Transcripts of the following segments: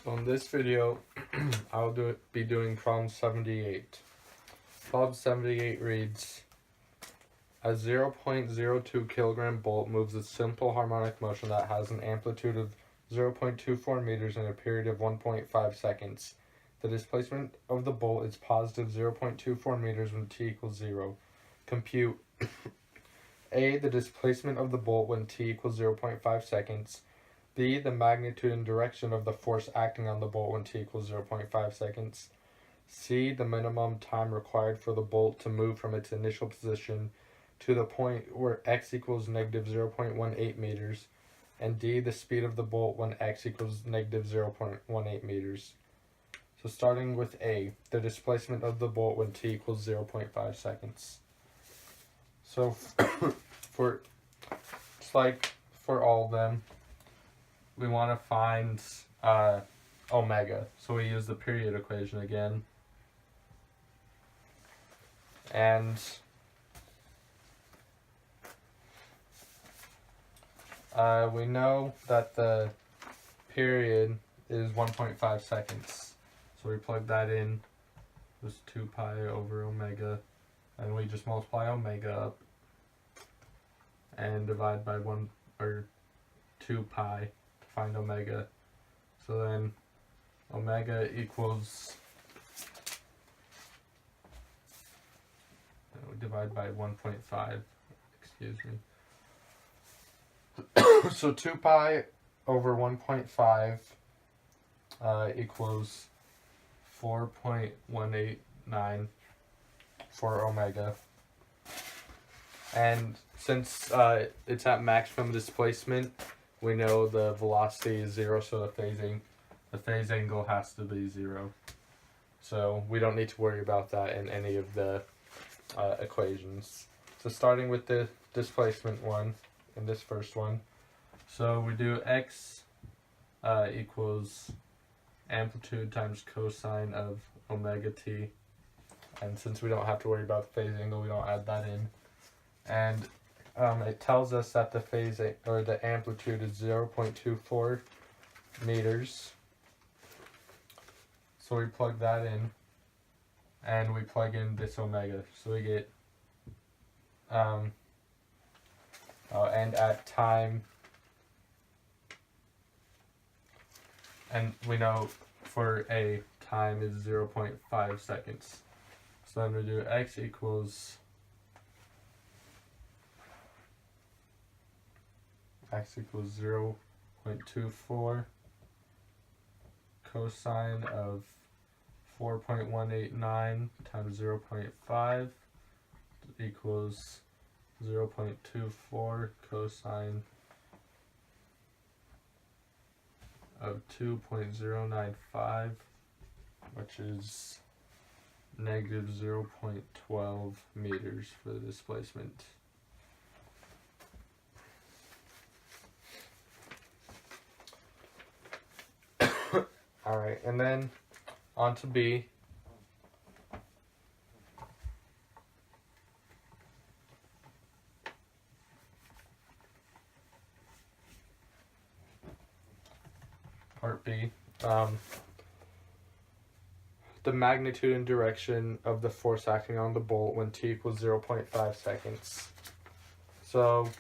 So in this video, I'll be doing problem 78. Problem 78 reads, a 0.02 kilogram bolt moves a simple harmonic motion that has an amplitude of 0.24 meters in a period of 1.5 seconds. The displacement of the bolt is positive 0.24 meters when t equals 0. Compute A, the displacement of the bolt when t equals 0.5 seconds. B, the magnitude and direction of the force acting on the bolt when t equals 0.5 seconds. C, the minimum time required for the bolt to move from its initial position to the point where x equals negative 0.18 meters. And D, the speed of the bolt when x equals negative 0.18 meters. So starting with A, the displacement of the bolt when t equals 0.5 seconds. So for just like for all of them, we want to find omega. So we use the period equation again. And we know that the period is 1.5 seconds. So we plug that in, just 2 pi over omega, and we just multiply omega up and divide by 1 or 2 pi to find omega. So then omega equals, we divide by 1.5, excuse me. So 2 pi over 1.5 equals 4.189 for omega. And since it's at maximum displacement, we know the velocity is 0, so the phase angle has to be 0. So we don't need to worry about that in any of the equations. So starting with the displacement one, in this first one, so we do x equals amplitude times cosine of omega t. And since we don't have to worry about the phase angle, we don't add that in. And it tells us that the the amplitude is 0.24 meters. So we plug that in, and we plug in this omega. So we get, and at time, and we know for a time is 0.5 seconds. So then we do x equals 0.24 cosine of 4.189 times 0.5 equals 0.24 cosine of 2.095, which is negative 0.12 meters for the displacement. Alright, and then on to B. Part B. The magnitude and direction of the force acting on the bolt when t equals 0.5 seconds. So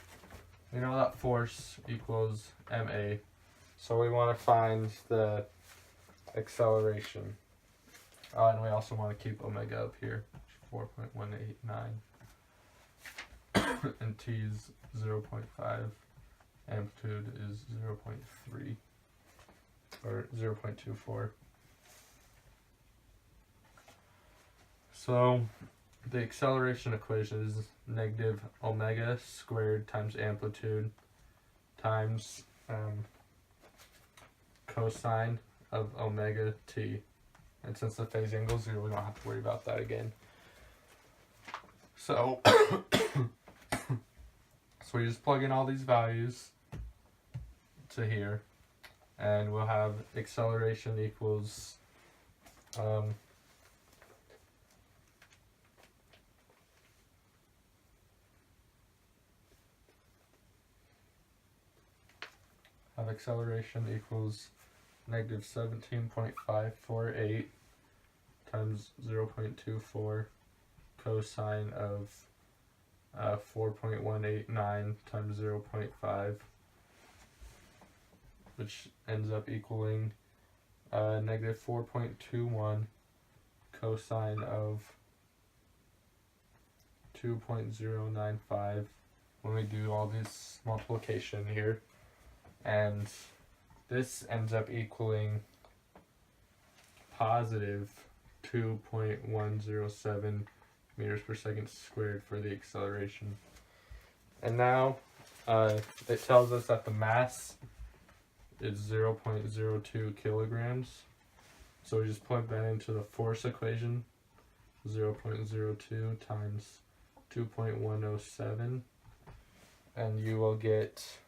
we know that force equals ma. So we want to find the acceleration. And we also want to keep omega up here, 4.189. And t is 0.5. Amplitude is 0.3 or 0.24. So the acceleration equation is negative omega squared times amplitude times cosine of omega t. And since the phase angle is 0, we don't have to worry about that again. So, so we just plug in all these values to here, and we'll have acceleration equals negative 17.548 times 0.24 cosine of 4.189 times 0.5, which ends up equaling negative 4.21 cosine of 2.095 when we do all this multiplication here, and this ends up equaling positive 2.107 meters per second squared for the acceleration. And now it tells us that the mass is 0.02 kilograms. So we just plug that into the force equation, 0.02 times 2.107, and you will get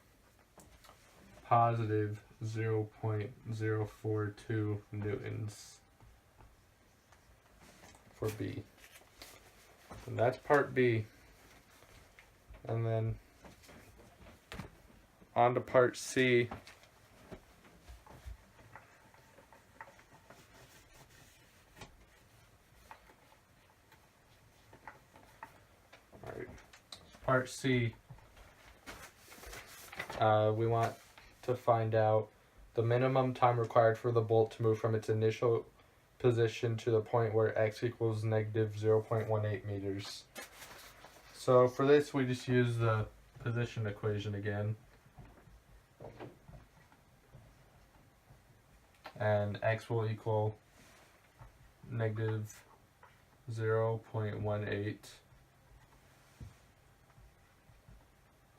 positive 0.042 newtons for B. And that's part B. And then on to part C. Alright, part C, we want to find out the minimum time required for the bolt to move from its initial position to the point where x equals negative 0.18 meters. So for this, we just use the position equation again. And x will equal negative 0.18.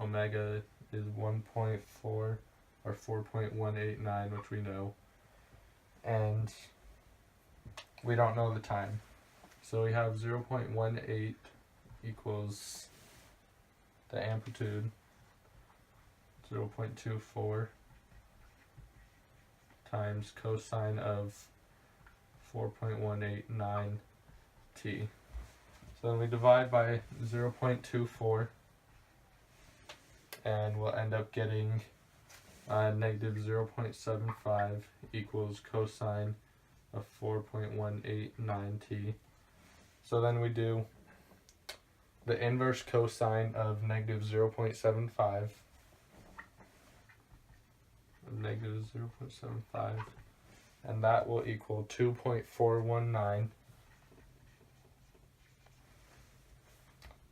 Omega is 1.4 or 4.189, which we know. And we don't know the time. So we have 0.18 equals the amplitude, 0.24 times cosine of 4.189 t. So then we divide by 0.24 and we'll end up getting negative 0.75 equals cosine of 4.189 t. So then we do the inverse cosine of negative 0.75, negative 0.75, and that will equal 2.419.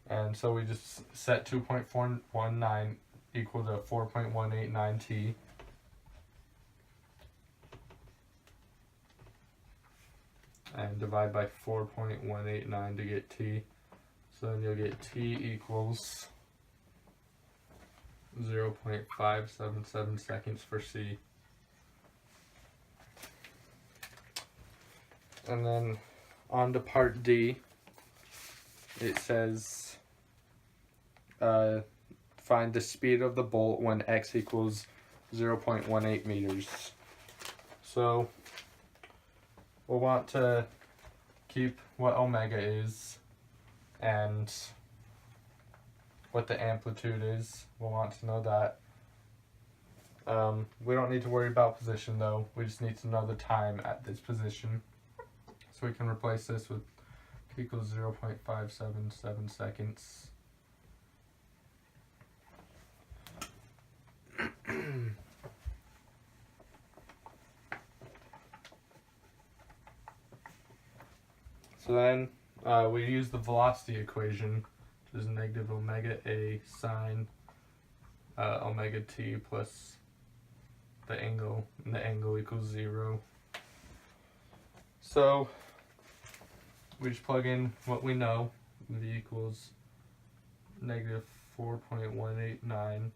And so we just set 2.419 equal to 4.189 t. And divide by 4.189 to get t. So then you'll get t equals 0.577 seconds for C. And then on to part D, it says find the speed of the bolt when x equals 0.18 meters. So we'll want to keep what omega is and what the amplitude is. We'll want to know that. We don't need to worry about position though. We just need to know the time at this position. So we can replace this with t equals 0.577 seconds. So then we use the velocity equation, which is negative omega a sine omega t plus the angle, and the angle equals 0. So we just plug in what we know. V equals negative 4.189